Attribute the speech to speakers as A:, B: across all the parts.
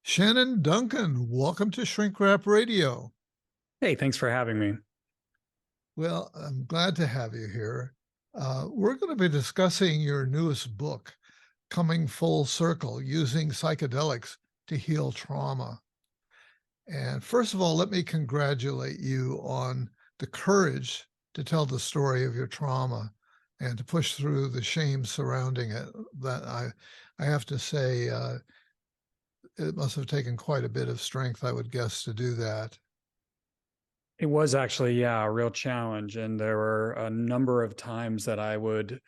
A: Shannon Duncan, welcome to Shrink Wrap Radio.
B: Hey, thanks for having me.
A: Well, I'm glad to have you here. We're going to be discussing your newest book, Coming Full Circle, Using Psychedelics to Heal Trauma. And first of all, let me congratulate you on the courage to tell the story of your trauma and to push through the shame surrounding it. That I have to say, it must have taken quite a bit of strength, I would guess, to do that.
B: It was actually, yeah, a real challenge. And there were a number of times that I would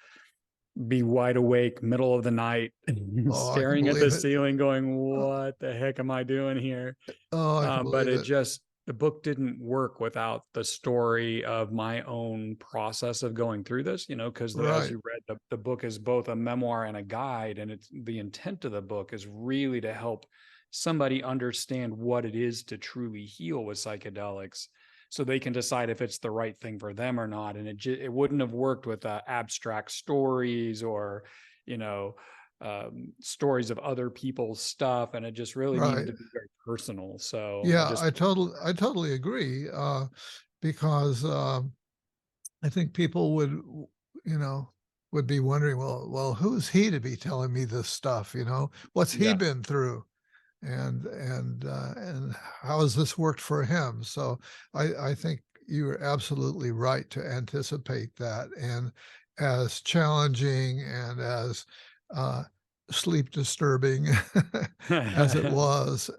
B: be wide awake, middle of the night,
A: Oh, I can
B: staring at the
A: believe it.
B: ceiling, going,
A: Uh,
B: what the heck am I doing here?
A: Oh, I can
B: But
A: believe
B: it
A: it.
B: just, the book didn't work without the story of my own process of going through this, because as
A: Right,
B: you read, the book is both a memoir and a guide. And it's the intent of the book is really to help somebody understand what it is to truly heal with psychedelics so they can decide if it's the right thing for them or not. And it wouldn't have worked with abstract stories or, you know, stories of other people's stuff. And it just really needed
A: right.
B: to be very personal. So I
A: Yeah,
B: just,
A: I totally agree. Because I think people would, you know, would be wondering, well, who's he to be telling me this stuff? What's he
B: yeah.
A: been through, and how has this worked for him? So I think you are absolutely right to anticipate that, and as challenging and as uh, sleep disturbing as it was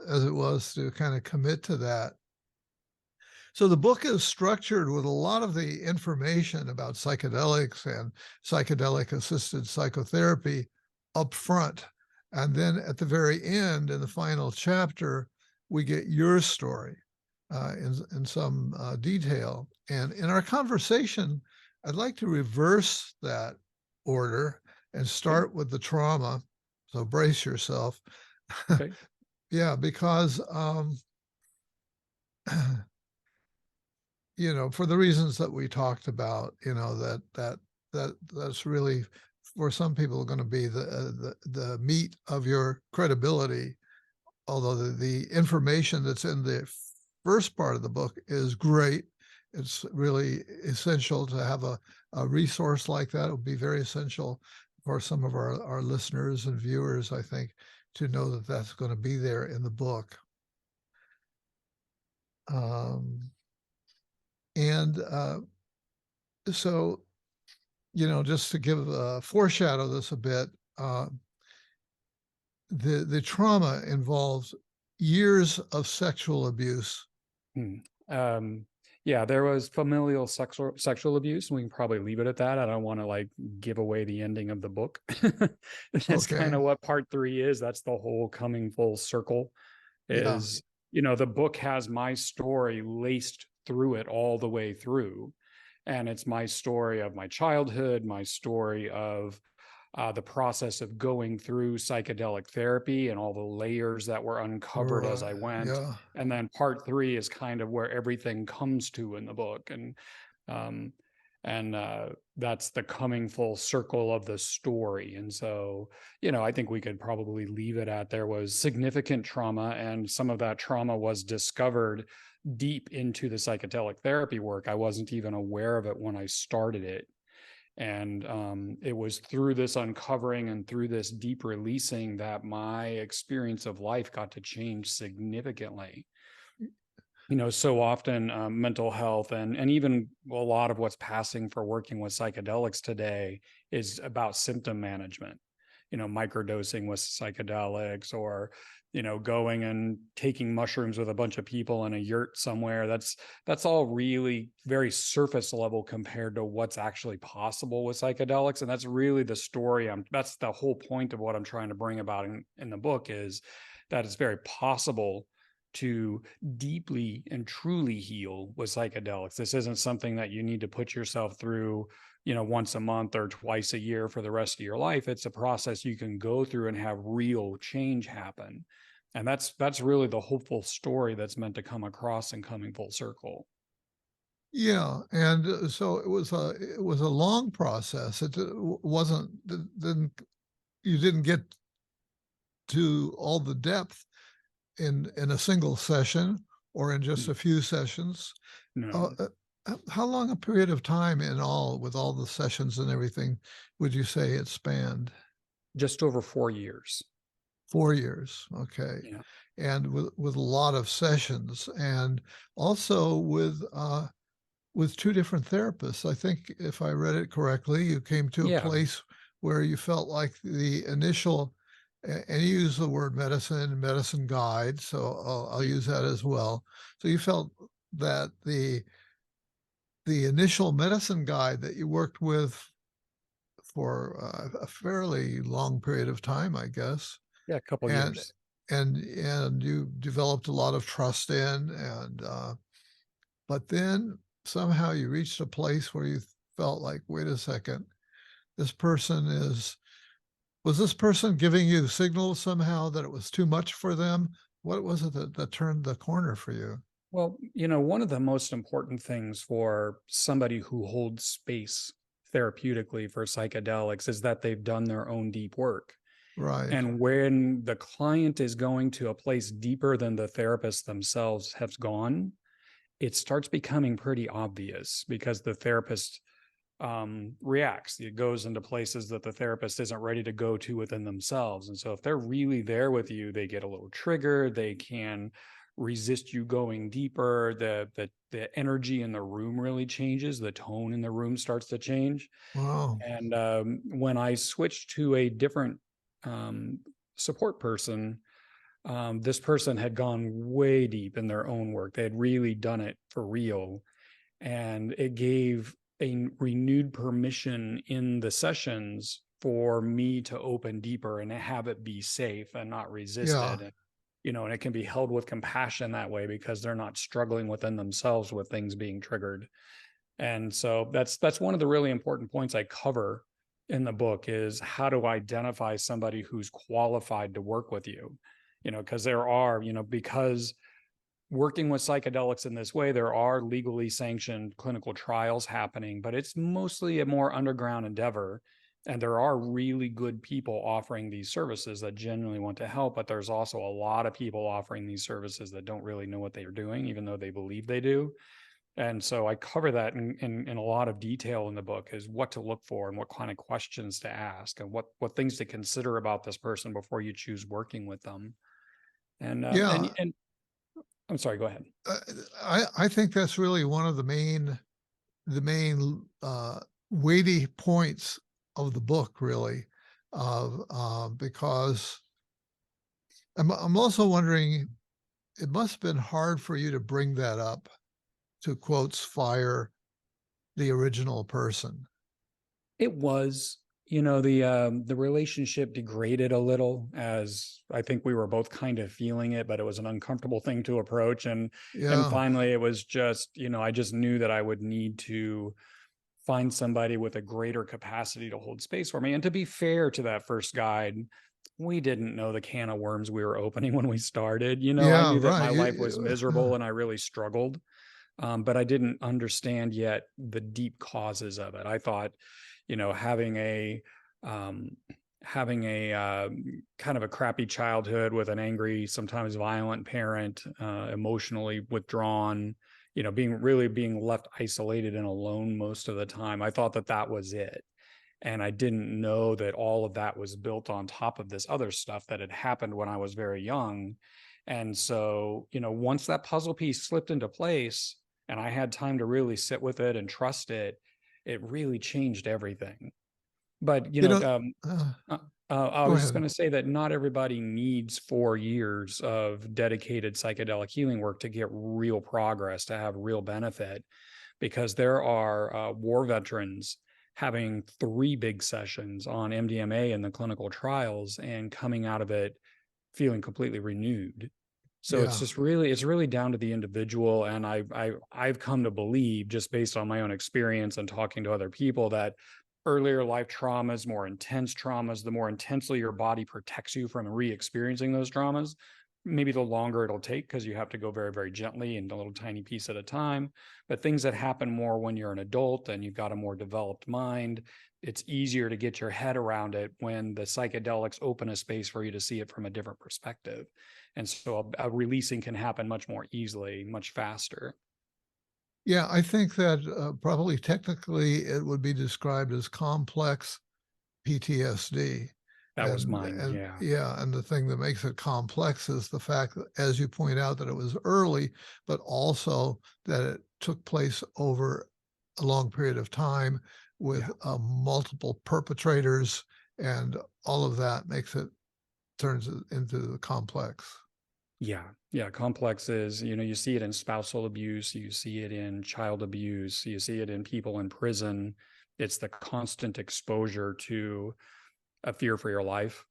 A: to kind of commit to that. So the book is structured with a lot of the information about psychedelics and psychedelic assisted psychotherapy up front. And then at the very end, in the final chapter, we get your story in some detail. And in our conversation, I'd like to reverse that order and
B: Okay.
A: start with the trauma. So brace yourself.
B: Okay.
A: Yeah, because for the reasons that we talked about, that's really for some people going to be the meat of your credibility. Although the information that's in the first part of the book is great, it's really essential to have a resource like that. It would be very essential for some of our listeners and viewers, I think, to know that that's going to be there in the book. Um, and so, just to give foreshadow this a bit, the trauma involves years of sexual abuse.
B: Hmm. Um, yeah, there was familial sexual abuse. We can probably leave it at that. I don't want to like give away the ending of the book. That's kind
A: Okay.
B: of what part three is. That's the whole coming full circle.
A: Yeah.
B: Is the book has my story laced through it all the way through, and it's my story of my childhood, my story of the process of going through psychedelic therapy and all the layers that were uncovered as
A: Right.
B: I went.
A: Yeah.
B: And then part three is kind of where everything comes to in the book. Um, and that's the coming full circle of the story. And so, I think we could probably leave it at there was significant trauma, and some of that trauma was discovered deep into the psychedelic therapy work. I wasn't even aware of it when I started it. And it was through this uncovering and through this deep releasing that my experience of life got to change significantly. So often mental health and even a lot of what's passing for working with psychedelics today is about symptom management, microdosing with psychedelics, or going and taking mushrooms with a bunch of people in a yurt somewhere. That's all really very surface level compared to what's actually possible with psychedelics. And that's really the story. That's the whole point of what I'm trying to bring about in the book, is that it's very possible to deeply and truly heal with psychedelics. This isn't something that you need to put yourself through, once a month or twice a year for the rest of your life. It's a process you can go through and have real change happen. And that's really the hopeful story that's meant to come across in coming full circle.
A: Yeah, and so it was a long process. It wasn't didn't you didn't get to all the depth in a single session or in just
B: Mm,
A: a few sessions? Uh,
B: no,
A: uh, how long a period of time in all, with all the sessions and everything, would you say it spanned?
B: just over 4 years.
A: 4 years, okay,
B: Yeah.
A: and with a lot of sessions, and also with two different therapists. I think if I read it correctly, you came to a
B: Yeah.
A: place where you felt like the initial, and you use the word medicine guide, so I'll
B: Yeah.
A: use that as well. So you felt that the initial medicine guide that you worked with for a fairly long period of time, I guess,
B: Yeah. A couple
A: and
B: years.
A: and you developed a lot of trust in, and but then somehow you reached a place where you felt like, wait a second, this person is was this person giving you signals somehow that it was too much for them? What was it that turned the corner for you?
B: Well, one of the most important things for somebody who holds space therapeutically for psychedelics is that they've done their own deep work.
A: Right.
B: And when the client is going to a place deeper than the therapist themselves has gone, it starts becoming pretty obvious because the therapist reacts. It goes into places that the therapist isn't ready to go to within themselves. And so if they're really there with you, they get a little triggered. They can resist you going deeper. The energy in the room really changes. The tone in the room starts to change.
A: Wow.
B: And when I switched to a different um, support person, this person had gone way deep in their own work. They had really done it for real, and it gave a renewed permission in the sessions for me to open deeper and have it be safe and not
A: Yeah.
B: resisted. And and it can be held with compassion that way because they're not struggling within themselves with things being triggered. And so that's one of the really important points I cover in the book is how to identify somebody who's qualified to work with you. Because there are, because working with psychedelics in this way, there are legally sanctioned clinical trials happening, but it's mostly a more underground endeavor. And there are really good people offering these services that genuinely want to help, but there's also a lot of people offering these services that don't really know what they are doing, even though they believe they do. And so I cover that in a lot of detail in the book is what to look for and what kind of questions to ask and what things to consider about this person before you choose working with them. And
A: Yeah.
B: I'm sorry, go ahead.
A: Uh, I think that's really one of the main weighty points of the book, really, of because I'm also wondering, it must have been hard for you to bring that up, to quotes fire the original person.
B: It was, the relationship degraded a little as I think we were both kind of feeling it, but it was an uncomfortable thing to approach. And
A: Yeah.
B: finally it was just, I just knew that I would need to find somebody with a greater capacity to hold space for me. And to be fair to that first guide, we didn't know the can of worms we were opening when we started. I
A: Yeah.
B: knew that
A: Right.
B: my life was miserable and I really struggled. But I didn't understand yet the deep causes of it. I thought, you know, having a um, having a kind of a crappy childhood with an angry, sometimes violent parent, emotionally withdrawn, being left isolated and alone most of the time. I thought that that was it. And I didn't know that all of that was built on top of this other stuff that had happened when I was very young. And so, once that puzzle piece slipped into place and I had time to really sit with it and trust it, it really changed everything. But,
A: you know, uh,
B: uh, I
A: Go
B: was just
A: ahead.
B: going to say that not everybody needs 4 years of dedicated psychedelic healing work to get real progress, to have real benefit, because there are war veterans having 3 big sessions on MDMA in the clinical trials and coming out of it feeling completely renewed. So
A: Yeah.
B: it's really down to the individual. And I've come to believe, just based on my own experience and talking to other people, that earlier life traumas, more intense traumas, the more intensely your body protects you from re-experiencing those traumas, maybe the longer it'll take because you have to go very, very gently and a little tiny piece at a time. But things that happen more when you're an adult and you've got a more developed mind, it's easier to get your head around it when the psychedelics open a space for you to see it from a different perspective. And so a releasing can happen much more easily, much faster.
A: Yeah, I think that probably technically it would be described as complex PTSD.
B: That was mine.
A: And
B: Yeah.
A: yeah, and the thing that makes it complex is the fact that, as you point out, that it was early, but also that it took place over a long period of time with
B: Yeah.
A: multiple perpetrators, and all of that makes it turns it into the complex.
B: Yeah. Yeah. Complex is, you see it in spousal abuse, you see it in child abuse, you see it in people in prison. It's the constant exposure to a fear for your life.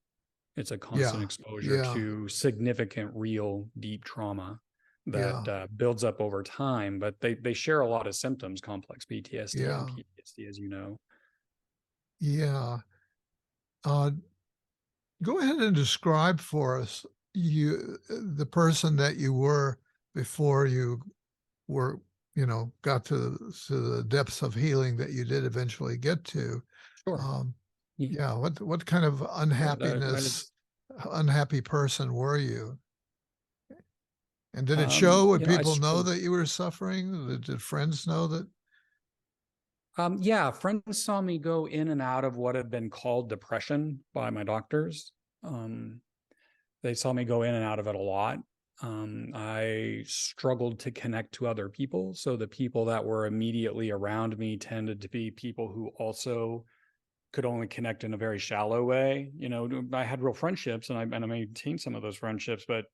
B: It's a constant
A: Yeah,
B: exposure
A: yeah,
B: to significant, real, deep trauma that
A: yeah,
B: builds up over time. But they share a lot of symptoms, complex PTSD and
A: yeah,
B: PTSD, as you know.
A: yeah. Uh, Go ahead and describe for us the person that you were before you were, got to the depths of healing that you did eventually get to.
B: Sure.
A: Um,
B: Yeah.
A: yeah, what kind of
B: Right.
A: unhappy person were you? And did it show? Would
B: I
A: people know
B: struggled.
A: that you were suffering? Did friends know that?
B: Yeah, friends saw me go in and out of what had been called depression by my doctors. Um, they saw me go in and out of it a lot. I struggled to connect to other people. So the people that were immediately around me tended to be people who also could only connect in a very shallow way. I had real friendships and I maintained some of those friendships, but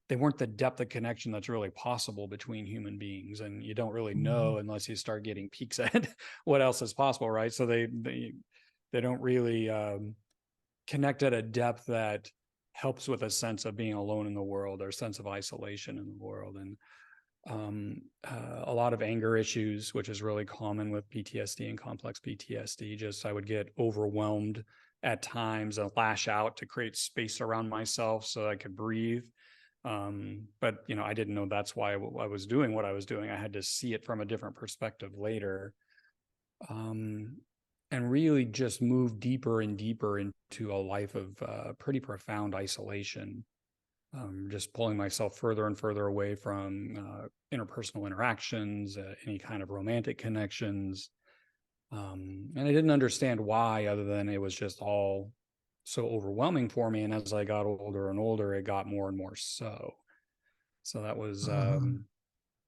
B: they weren't the depth of connection that's really possible between human beings. And you don't really
A: Mhm.
B: know unless you start getting peeks at what else is possible, right? So they don't really connect at a depth that helps with a sense of being alone in the world or a sense of isolation in the world. And a lot of anger issues, which is really common with PTSD and complex PTSD. Just I would get overwhelmed at times and lash out to create space around myself so I could breathe. But I didn't know that's why I was doing what I was doing. I had to see it from a different perspective later, um, and really just move deeper and deeper into a life of pretty profound isolation, just pulling myself further and further away from interpersonal interactions, any kind of romantic connections. And I didn't understand why, other than it was just all so overwhelming for me. And as I got older and older, it got more and more so. So
A: Uh-huh.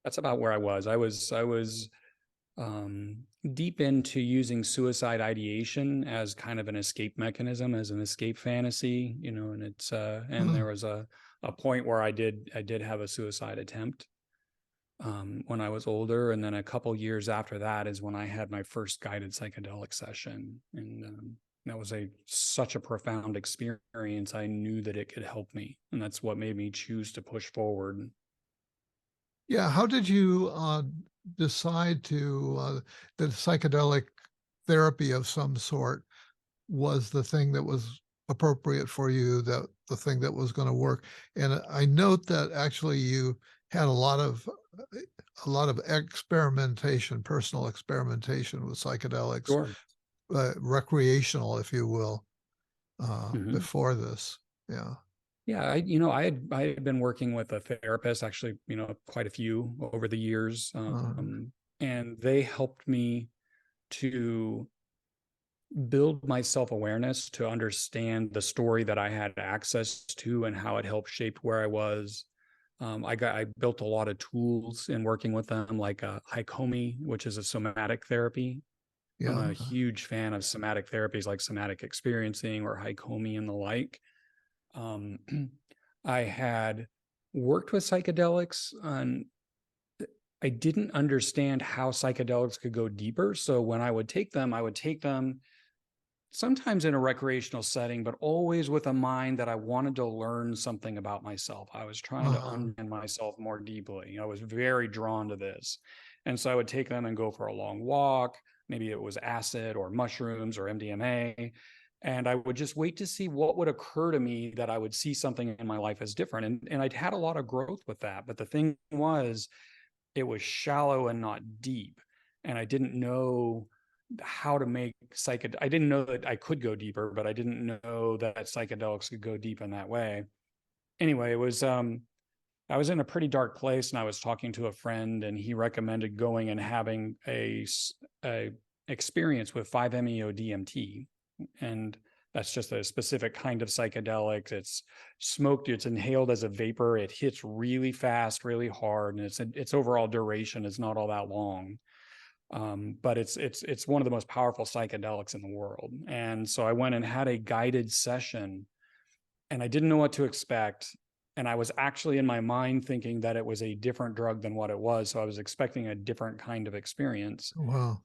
B: that's about where I was. I was um, deep into using suicide ideation as kind of an escape mechanism, as an escape fantasy, and and
A: Huh.
B: there was a point where I did have a suicide attempt when I was older, and then a couple years after that is when I had my first guided psychedelic session, and that was a such a profound experience. I knew that it could help me, and that's what made me choose to push forward.
A: Yeah, how did you decide to that psychedelic therapy of some sort was the thing that was appropriate for you, that the thing that was going to work? And I note that actually you had a lot of experimentation, personal experimentation with psychedelics,
B: Sure.
A: recreational, if you will,
B: Mhm.
A: before this. Yeah.
B: Yeah, I had been working with a therapist, actually, quite a few over the years,
A: Uh,
B: and they helped me to build my self-awareness, to understand the story that I had access to and how it helped shape where I was. I built a lot of tools in working with them, like Haikomi, which is a somatic therapy. I'm
A: yeah.
B: a huge fan of somatic therapies like somatic experiencing or Haikomi and the like. Um, I had worked with psychedelics and I didn't understand how psychedelics could go deeper. So when I would take them sometimes in a recreational setting, but always with a mind that I wanted to learn something about myself. I was trying to
A: Uh-huh.
B: understand myself more deeply. I was very drawn to this. And so I would take them and go for a long walk. Maybe it was acid or mushrooms or MDMA. And I would just wait to see what would occur to me that I would see something in my life as different. And I'd had a lot of growth with that. But the thing was, it was shallow and not deep. And I didn't know how to make I didn't know that I could go deeper, but I didn't know that psychedelics could go deep in that way. anyway, I was in a pretty dark place, and I was talking to a friend, and he recommended going and having a experience with 5-MeO DMT. And that's just a specific kind of psychedelic. It's smoked, it's inhaled as a vapor. It hits really fast, really hard, and its overall duration is not all that long. But it's one of the most powerful psychedelics in the world. And so I went and had a guided session, and I didn't know what to expect. And I was actually in my mind thinking that it was a different drug than what it was. So I was expecting a different kind of experience,
A: Wow.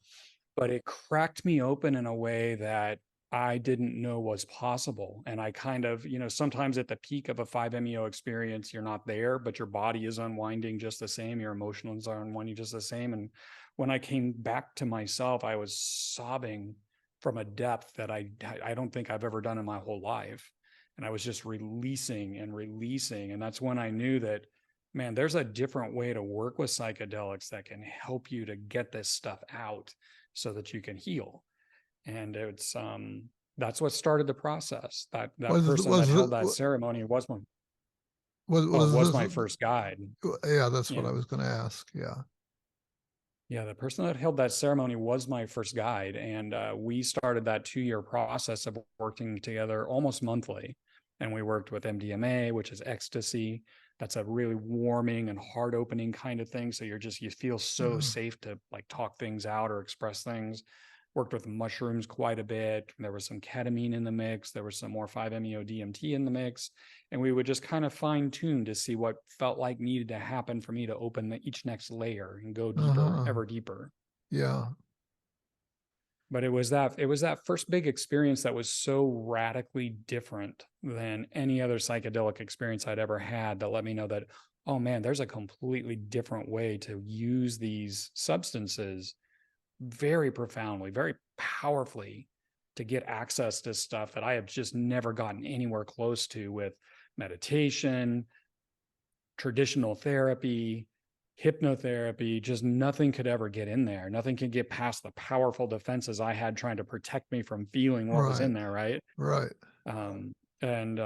B: but it cracked me open in a way that I didn't know was possible. And I kind of, sometimes at the peak of a 5-MeO experience, you're not there, but your body is unwinding just the same. Your emotions are unwinding just the same. And when I came back to myself, I was sobbing from a depth that I don't think I've ever done in my whole life. And I was just releasing and releasing. And that's when I knew that, man, there's a different way to work with psychedelics that can help you to get this stuff out so that you can heal. And that's what started the process. That
A: Was
B: person that
A: was
B: held that ceremony
A: was
B: was
A: this?
B: my first guide.
A: Yeah, that's what
B: Yeah.
A: I was going to ask. Yeah.
B: Yeah, the person that held that ceremony was my first guide, and we started that 2-year process of working together almost monthly. And we worked with MDMA, which is ecstasy. That's a really warming and heart-opening kind of thing. So you feel so
A: Uh,
B: safe to like talk things out or express things. Worked with mushrooms quite a bit. There was some ketamine in the mix. There was some more 5-MeO DMT in the mix. And we would just kind of fine tune to see what felt like needed to happen for me to open each next layer and go deeper,
A: uh-huh.
B: ever deeper.
A: Yeah.
B: But it was that first big experience that was so radically different than any other psychedelic experience I'd ever had, that let me know that, oh man, there's a completely different way to use these substances very profoundly, very powerfully, to get access to stuff that I have just never gotten anywhere close to with meditation, traditional therapy, hypnotherapy. Just nothing could ever get in there. Nothing could get past the powerful defenses I had trying to protect me from feeling what was
A: Right.
B: in there, right?
A: Right.
B: And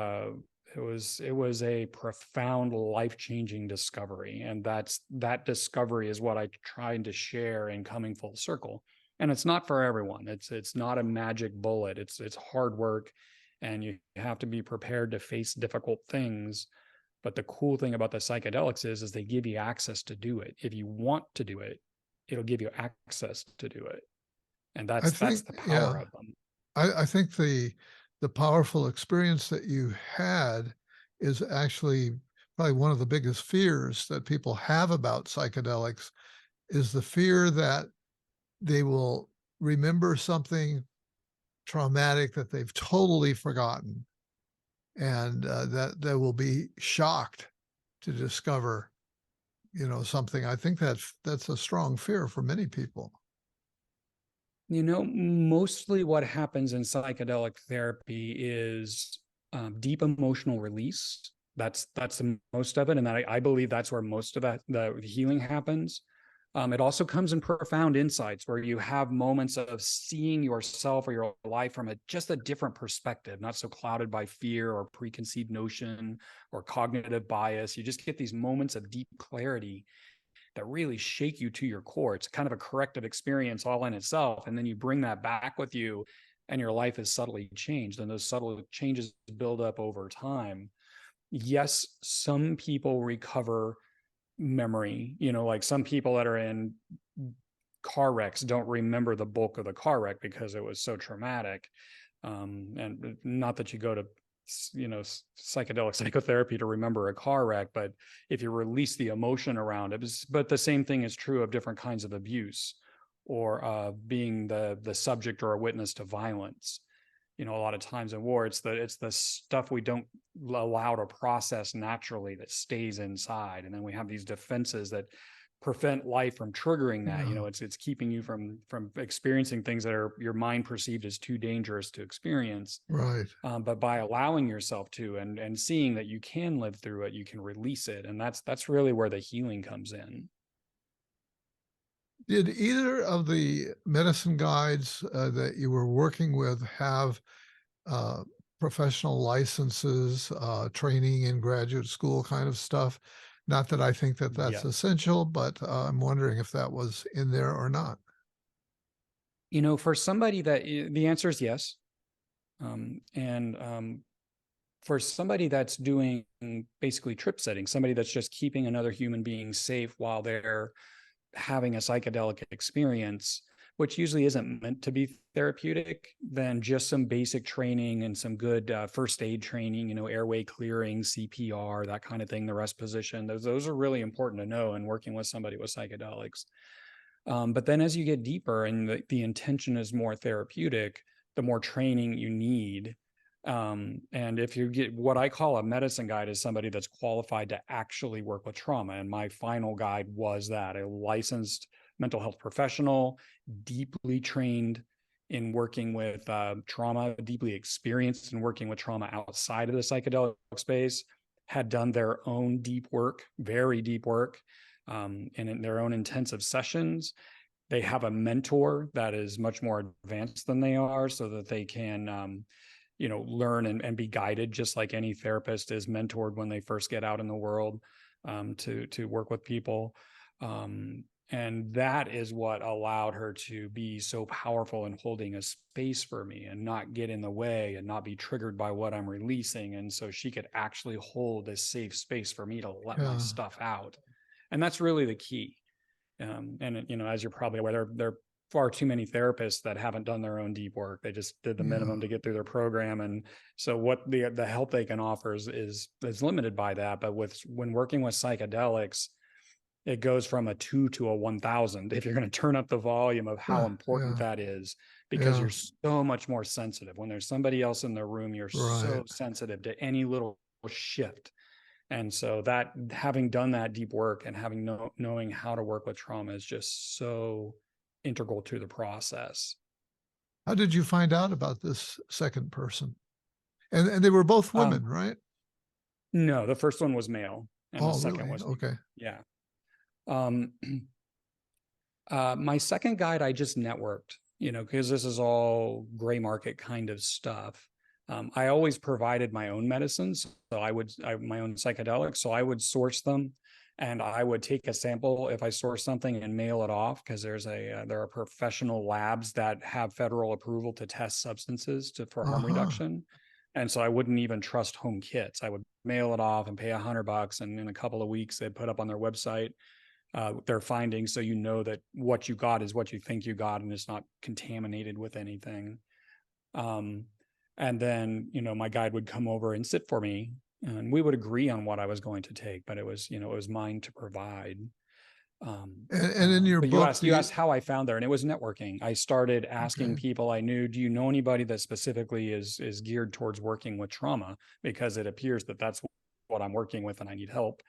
B: it was a profound, life-changing discovery. And that discovery is what I tried to share in Coming Full Circle. And it's not for everyone. It's not a magic bullet. It's hard work, and you have to be prepared to face difficult things. But the cool thing about the psychedelics is they give you access to do it. If you want to do it, it'll give you access to do it. And
A: I
B: that's
A: think,
B: the power
A: yeah,
B: of them.
A: I think the powerful experience that you had is actually probably one of the biggest fears that people have about psychedelics is the fear that they will remember something traumatic that they've totally forgotten, and that they will be shocked to discover, something. I think that's a strong fear for many people.
B: Mostly what happens in psychedelic therapy is deep emotional release. That's the most of it, and I believe that's where most of the healing happens. It also comes in profound insights where you have moments of seeing yourself or your life from just a different perspective, not so clouded by fear or preconceived notion or cognitive bias. You just get these moments of deep clarity that really shake you to your core. It's kind of a corrective experience all in itself. And then you bring that back with you, and your life is subtly changed. And those subtle changes build up over time. Yes, some people recover memory, like some people that are in car wrecks don't remember the bulk of the car wreck because it was so traumatic. And not that you go to psychedelic psychotherapy to remember a car wreck, but if you release the emotion around it. But the same thing is true of different kinds of abuse, or being the subject or a witness to violence. A lot of times in war, it's the stuff we don't allow to process naturally that stays inside, and then we have these defenses that prevent life from triggering that.
A: Yeah.
B: It's keeping you from experiencing things that are your mind perceived as too dangerous to experience.
A: Right.
B: But by allowing yourself to, and seeing that you can live through it, you can release it, and that's really where the healing comes in.
A: Did either of the medicine guides that you were working with have uh, professional licenses, training in graduate school kind of stuff. Not that I think that that's
B: Yes.
A: essential, but I'm wondering if that was in there or not.
B: For somebody the answer is yes. And for somebody that's doing basically trip setting, somebody that's just keeping another human being safe while they're having a psychedelic experience, which usually isn't meant to be therapeutic, then just some basic training and some good first aid training, airway clearing, CPR, that kind of thing, the rest position. Those are really important to know in working with somebody with psychedelics. But then as you get deeper and the intention is more therapeutic, the more training you need. And if you get what I call a medicine guide is somebody that's qualified to actually work with trauma. And my final guide was that a licensed mental health professional, deeply trained in working with trauma, deeply experienced in working with trauma outside of the psychedelic space, had done their own deep work, very deep work, and in their own intensive sessions. They have a mentor that is much more advanced than they are so that they can learn and be guided just like any therapist is mentored when they first get out in the world, to work with people. And that is what allowed her to be so powerful in holding a space for me and not get in the way and not be triggered by what I'm releasing. And so she could actually hold a safe space for me to let my
A: Yeah,
B: stuff out. And that's really the key. And as you're probably aware, there are far too many therapists that haven't done their own deep work. They just did the
A: yeah,
B: minimum to get through their program, and so what the help they can offer is limited by that. But when working with psychedelics, it goes from a 2 to a 1,000 if you're going to turn up the volume of how
A: yeah,
B: important
A: yeah,
B: that is, because
A: yeah,
B: you're so much more sensitive. When there's somebody else in the room, you're
A: right.
B: so sensitive to any little shift. And so that having done that deep work and knowing how to work with trauma is just so integral to the process.
A: How did you find out about this second person? And they were both
B: Um,
A: women, right?
B: no, the first one was male and the
A: Oh,
B: second
A: really?
B: was female.
A: Okay.
B: Yeah. Um, my second guide, I just networked, because this is all gray market kind of stuff. I always provided my own medicines, so my own psychedelics, so I would source them, and I would take a sample if I source something and mail it off, because there are professional labs that have federal approval to test substances for harm
A: Uh-huh.
B: reduction, and so I wouldn't even trust home kits. I would mail it off and pay $100, and in a couple of weeks they'd put up on their website their findings, so that what you got is what you think you got and it's not contaminated with anything. Um, and then my guide would come over and sit for me, and we would agree on what I was going to take, but it was mine to provide.
A: And in your
B: But you
A: book,
B: asked how I found there, and it was networking. I started asking
A: okay.
B: people I knew, do you know anybody that specifically is geared towards working with trauma? Because it appears that that's what I'm working with and I need help.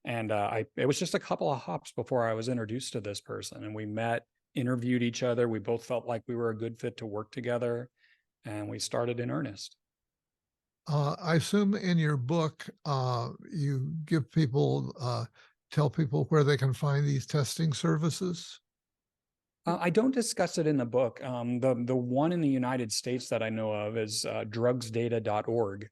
B: And it was just a couple of hops before I was introduced to this person, and we met, interviewed each other. We both felt like we were a good fit to work together, and we started in earnest.
A: I assume in your book, you give people, tell people where they can find these testing services.
B: I don't discuss it in the book. The one in the United States that I know of is drugsdata.org.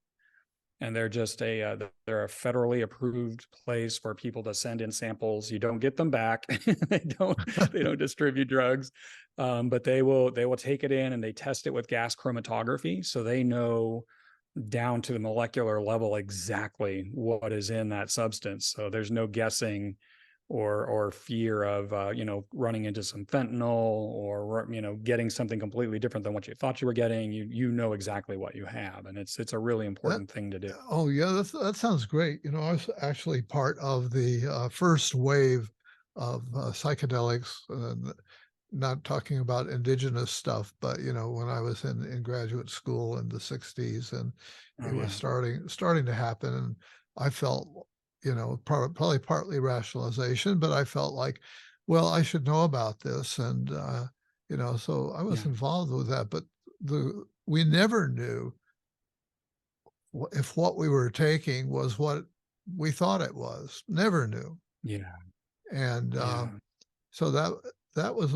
B: And they're a federally approved place for people to send in samples. You don't get them back. They don't distribute drugs, but they will take it in and they test it with gas chromatography, so they know down to the molecular level exactly what is in that substance. So there's no guessing or fear of running into some fentanyl or getting something completely different than what you thought you were getting. You know exactly what you have, and it's a really
A: That,
B: important thing to do.
A: oh yeah, that sounds great. I was actually part of the first wave of psychedelics. Not talking about indigenous stuff, but when I was in graduate school in the '60s, and
B: Oh
A: it was
B: yeah.
A: starting to happen, and I felt, probably partly rationalization, but I felt like, well, I should know about this, and so I was
B: Yeah.
A: involved with that, but we never knew if what we were taking was what we thought it was. Never knew,
B: Yeah.
A: and
B: Yeah.
A: so that was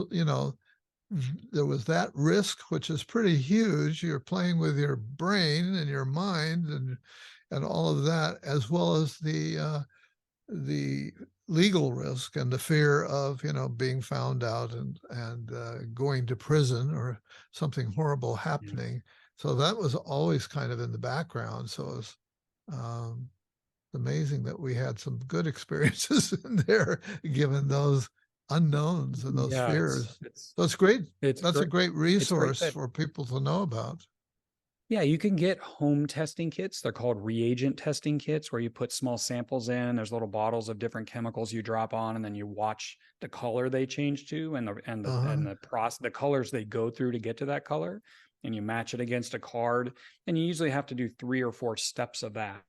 A: there was that risk, which is pretty huge. You're playing with your brain and your mind and all of that, as well as the legal risk and the fear of being found out and going to prison or something horrible
B: Mm.
A: happening. So that was always kind of in the background. So it was um, amazing that we had some good experiences in there, given those unknowns and those
B: Yeah,
A: fears. So it's great.
B: it's
A: That's a
B: great.
A: great
B: It's great
A: resource
B: that
A: for people to know about.
B: yeah, you can get home testing kits. They're called reagent testing kits where you put small samples in. There's little bottles of different chemicals you drop on, and then you watch the color they change to
A: Uh-huh.
B: the colors they go through to get to that color, and you match it against a card. And you usually have to do 3 or 4 steps of that.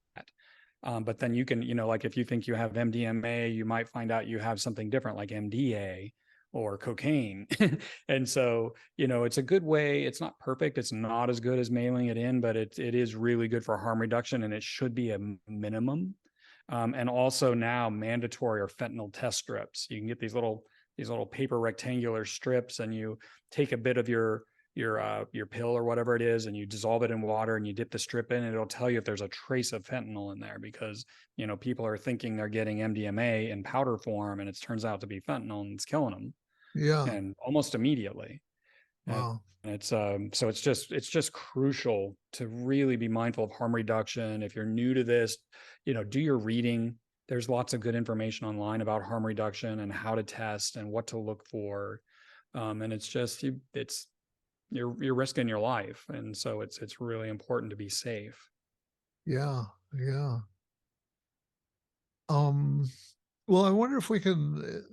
B: But then you can, like if you think you have MDMA, you might find out you have something different like MDA or cocaine. And so, it's a good way. It's not perfect. It's not as good as mailing it in, but it is really good for harm reduction, and it should be a minimum. And also now mandatory are fentanyl test strips. You can get these little paper rectangular strips, and you take a bit of your pill or whatever it is, and you dissolve it in water, and you dip the strip in, and it'll tell you if there's a trace of fentanyl in there, because people are thinking they're getting MDMA in powder form, and it turns out to be fentanyl, and it's killing them,
A: Yeah.
B: and almost immediately. And
A: Wow.
B: it's so it's just crucial to really be mindful of harm reduction. If you're new to this, do your reading. There's lots of good information online about harm reduction and how to test and what to look for. And it's just it's you're risking your life, and so it's really important to be safe.
A: Yeah. Yeah. Um, well, I wonder if we can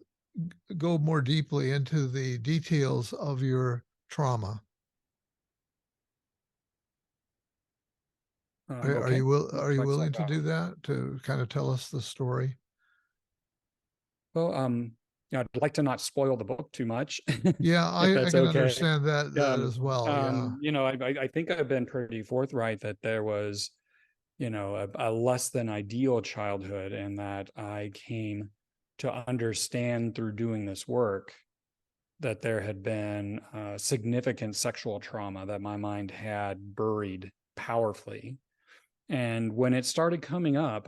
A: go more deeply into the details of your trauma.
B: Okay, what
A: Are
B: would you
A: you
B: like to talk
A: willing to
B: about?
A: do that, to kind of tell us the story?
B: Well, I'd like to not spoil the book too much,
A: Yeah,
B: if
A: I
B: that's
A: can
B: okay.
A: understand that as well. Yeah.
B: I think I've been pretty forthright that there was, a less than ideal childhood, and that I came to understand through doing this work that there had been significant sexual trauma that my mind had buried powerfully. And when it started coming up,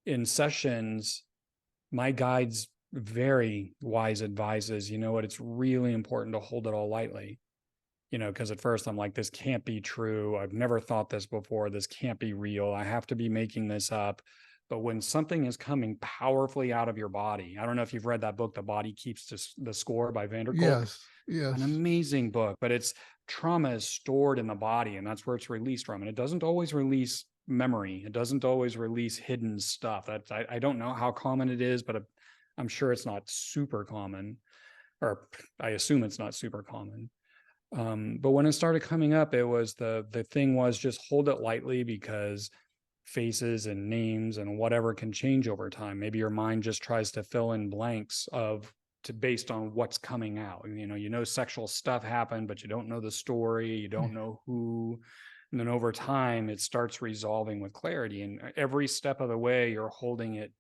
B: in sessions, my guides very wise advises, it's really important to hold it all lightly. Because at first I'm like, this can't be true. I've never thought this before. This can't be real. I have to be making this up. But when something is coming powerfully out of your body, I don't know if you've read that book, The Body Keeps the Score by Vanderkolk.
A: Yes.
B: An
A: Yes.
B: amazing book, but it's trauma is stored in the body, and that's where it's released from. And it doesn't always release memory. It doesn't always release hidden stuff. I don't know how common it is, but I'm sure it's not super common, or I assume it's not super common. But when it started coming up, it was the thing was just hold it lightly, because faces and names and whatever can change over time. Maybe your mind just tries to fill in blanks based on what's coming out. Sexual stuff happened, but you don't know the story, you don't know who. And then over time, it starts resolving with clarity. And every step of the way, you're holding it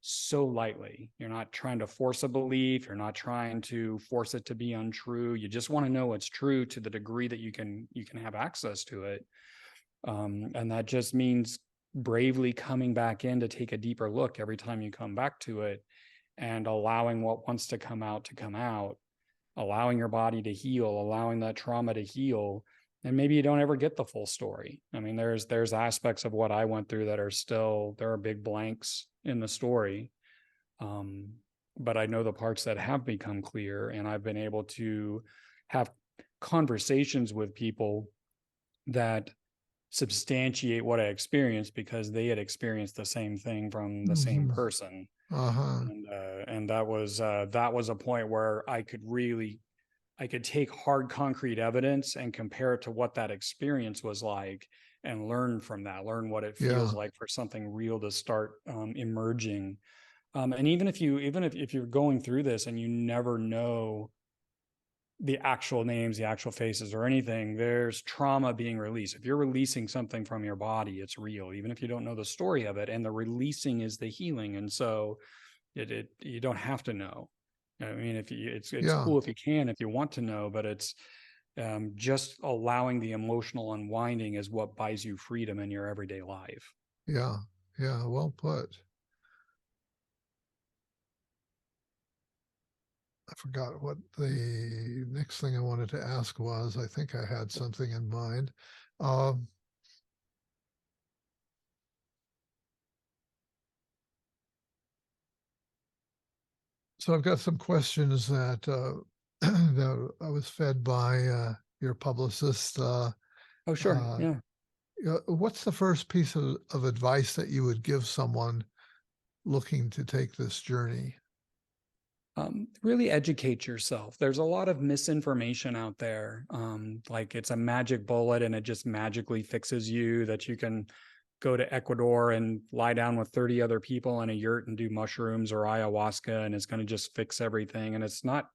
B: so lightly. You're not trying to force a belief. You're not trying to force it to be untrue. You just want to know what's true to the degree that you can have access to it. And that just means bravely coming back in to take a deeper look every time you come back to it, and allowing what wants to come out, allowing your body to heal, allowing that trauma to heal. And maybe you don't ever get the full story. I mean, there's aspects of what I went through that there are big blanks in the story. Um, but I know the parts that have become clear, and I've been able to have conversations with people that substantiate what I experienced, because they had experienced the same thing from the same
A: Hmm.
B: person.
A: Uh-huh.
B: And that was a point where I could take hard concrete evidence and compare it to what that experience was like, and learn from that, learn what it feels
A: Yeah.
B: like for something real to start emerging. And even if you're going through this and you never know the actual names, the actual faces, or anything, there's trauma being released. If you're releasing something from your body, it's real, even if you don't know the story of it. And the releasing is the healing. And so you don't have to know. I mean, if you, it's
A: Yeah,
B: cool if you can, if you want to know, but it's just allowing the emotional unwinding is what buys you freedom in your everyday life.
A: yeah, yeah. Well put. I forgot what the next thing I wanted to ask was. I think I had something in mind. Um, so I've got some questions that that I was fed by your publicist.
B: Oh, sure.
A: Uh,
B: Yeah.
A: what's the first piece of advice that you would give someone looking to take this journey?
B: Really educate yourself. There's a lot of misinformation out there. Like it's a magic bullet and it just magically fixes you, that you can go to Ecuador and lie down with 30 other people in a yurt and do mushrooms or ayahuasca and it's going to just fix everything. And it's not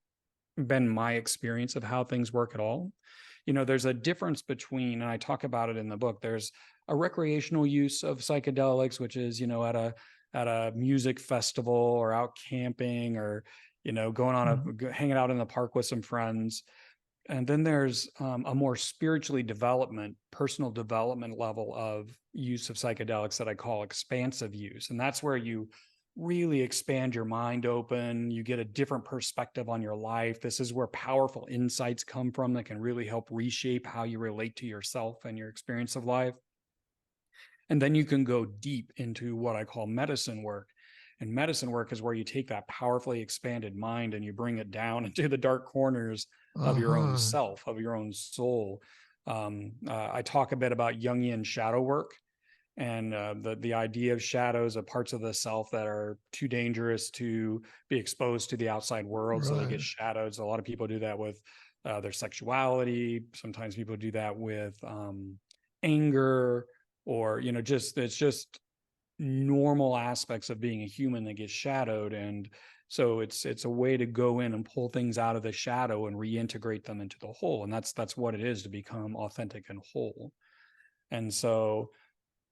B: been my experience of how things work at all. There's a difference between, and I talk about it in the book, there's a recreational use of psychedelics, which is, at a music festival or out camping or, going on
A: Mhm.
B: hanging out in the park with some friends. And then there's a more personal development level of use of psychedelics that I call expansive use. And that's where you really expand your mind open. You get a different perspective on your life. This is where powerful insights come from that can really help reshape how you relate to yourself and your experience of life. And then you can go deep into what I call medicine work. And medicine work is where you take that powerfully expanded mind and you bring it down into the dark corners of your own
A: Uh-huh.
B: self, of your own soul. I talk a bit about Jungian shadow work and the idea of shadows of parts of the self that are too dangerous to be exposed to the outside world, so they get
A: Right.
B: shadowed. So a lot of people do that with their sexuality. Sometimes people do that with anger, or just it's just normal aspects of being a human that get shadowed. And so it's a way to go in and pull things out of the shadow and reintegrate them into the whole. And that's what it is to become authentic and whole. And so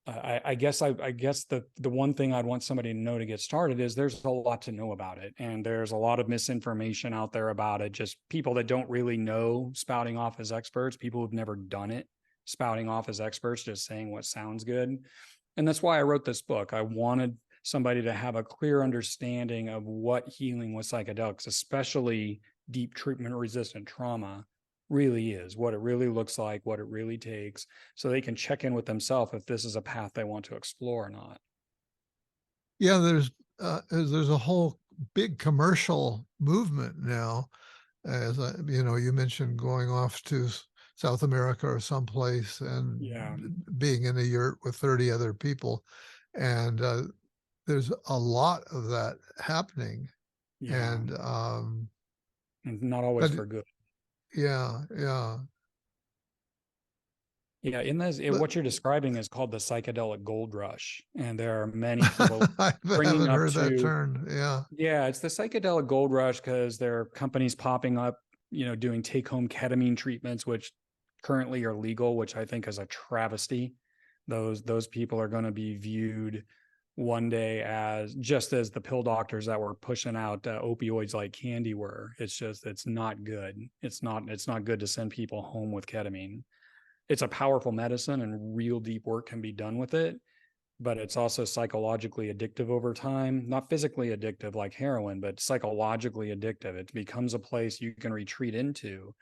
B: I guess the one thing I'd want somebody to know to get started is there's a lot to know about it, and there's a lot of misinformation out there about it. Just people that don't really know spouting off as experts, people who've never done it spouting off as experts, just saying what sounds good. And that's why I wrote this book. I wanted somebody to have a clear understanding of what healing with psychedelics, especially deep treatment resistant trauma, really is, what it really looks like, what it really takes, so they can check in with themselves if this is a path they want to explore or not.
A: Yeah, there's a whole big commercial movement now. As you mentioned going off to South America or someplace and
B: Yeah.
A: being in a yurt with 30 other people, and there's a lot of that happening.
B: Yeah.
A: And
B: And not always
A: but
B: for good.
A: yeah, yeah.
B: Yeah. In this,
A: But
B: what you're describing is called the psychedelic gold rush. And there are many people
A: I
B: bringing
A: haven't
B: up
A: heard that
B: to,
A: term. Yeah,
B: yeah, it's the psychedelic gold rush because there are companies popping up, doing take home ketamine treatments, which currently are legal, which I think is a travesty. Those people are going to be viewed one day as just as the pill doctors that were pushing out opioids like candy were. It's not good. It's not good to send people home with ketamine. It's a powerful medicine and real deep work can be done with it, but it's also psychologically addictive over time. Not physically addictive like heroin, but psychologically addictive. It becomes a place you can retreat into.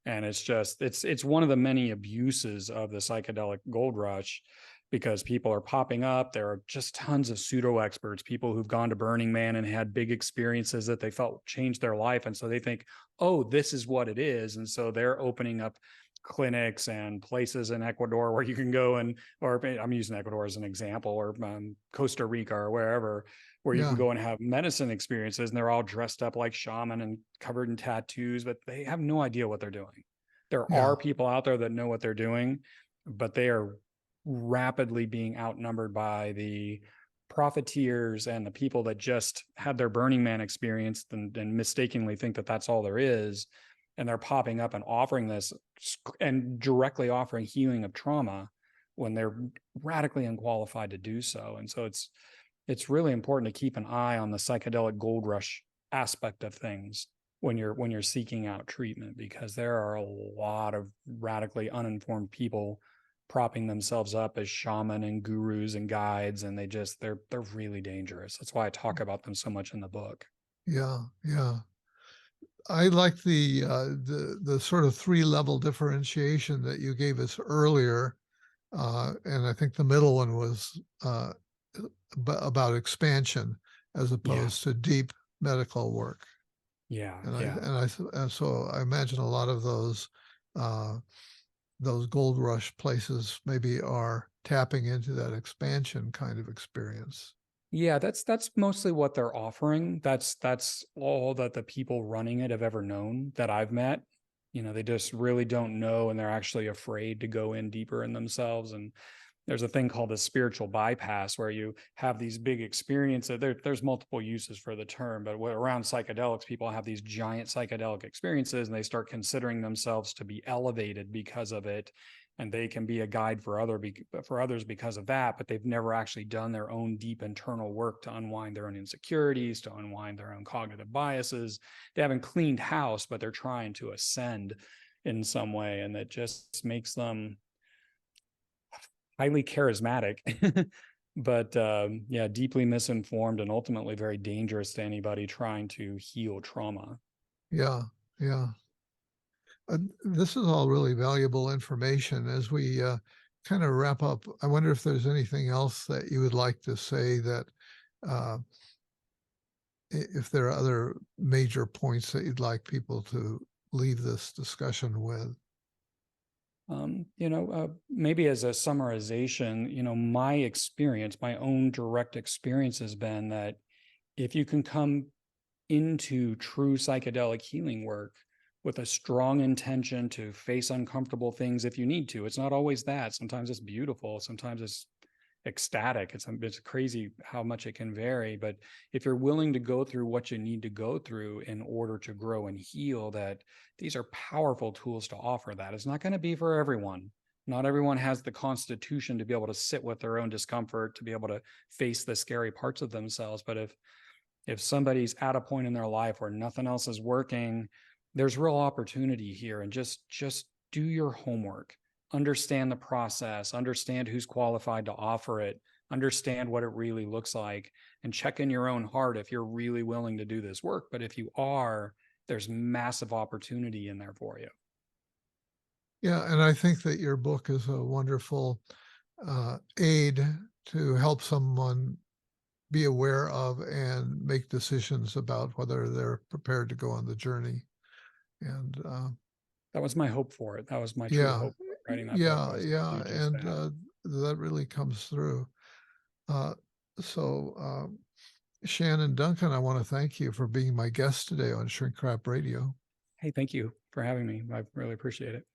B: And it's one of the many abuses of the psychedelic gold rush, because people are popping up. There are just tons of pseudo experts, people who've gone to Burning Man and had big experiences that they felt changed their life. And so they think, oh, this is what it is. And so they're opening up clinics and places in Ecuador where you can go and, or I'm using Ecuador as an example, or Costa Rica or wherever, where you can
A: yeah,
B: go and have medicine experiences, and they're all dressed up like shaman and covered in tattoos, but they have no idea what they're doing. There
A: yeah,
B: are people out there that know what they're doing, but they are rapidly being outnumbered by the profiteers and the people that just had their Burning Man experience and mistakenly think that that's all there is. And they're popping up and offering this and directly offering healing of trauma when they're radically unqualified to do so. And so it's really important to keep an eye on the psychedelic gold rush aspect of things when you're seeking out treatment, because there are a lot of radically uninformed people propping themselves up as shaman and gurus and guides, and they're really dangerous. That's why I talk about them so much in the book.
A: Yeah, yeah. I like the sort of three-level differentiation that you gave us earlier, and I think the middle one was about expansion as
B: Yeah,
A: opposed to deep medical work.
B: yeah,
A: And I
B: yeah.
A: and I s- and so I imagine a lot of uh, those gold rush places maybe are tapping into that expansion kind of experience.
B: Yeah, that's mostly what they're offering. That's all that the people running it have ever known that I've met. You know, they just really don't know, and they're actually afraid to go in deeper in themselves. And there's a thing called the spiritual bypass where you have these big experiences. There's multiple uses for the term, but around psychedelics, people have these giant psychedelic experiences and they start considering themselves to be elevated because of it. And they can be a guide for for others because of that, but they've never actually done their own deep internal work to unwind their own insecurities, to unwind their own cognitive biases. They haven't cleaned house, but they're trying to ascend in some way, and that just makes them highly charismatic, but yeah, deeply misinformed and ultimately very dangerous to anybody trying to heal trauma.
A: Yeah, yeah. This is all really valuable information. As we kind of wrap up, I wonder if there's anything else that you would like to say that uh, if there are other major points that you'd like people to leave this discussion with.
B: Maybe as a summarization, my experience, my own direct experience has been that if you can come into true psychedelic healing work with a strong intention to face uncomfortable things if you need to. It's not always that. Sometimes it's beautiful. Sometimes it's ecstatic. It's crazy how much it can vary. But if you're willing to go through what you need to go through in order to grow and heal, that these are powerful tools to offer that. It's not going to be for everyone. Not everyone has the constitution to be able to sit with their own discomfort, to be able to face the scary parts of themselves. But if somebody's at a point in their life where nothing else is working, there's real opportunity here. And just do your homework, understand the process, understand who's qualified to offer it, understand what it really looks like, and check in your own heart if you're really willing to do this work. But if you are, there's massive opportunity in there for you.
A: Yeah, and I think that your book is a wonderful aid to help someone be aware of and make decisions about whether they're prepared to go on the journey. And
B: That was my hope for it. That was my true
A: yeah,
B: hope for writing that book,
A: yeah,
B: was to
A: yeah,
B: do just
A: and
B: that.
A: that really comes through. Uh, so, Shannon Duncan, I want to thank you for being my guest today on Shrink Rap Radio.
B: Hey, thank you for having me. I really appreciate it.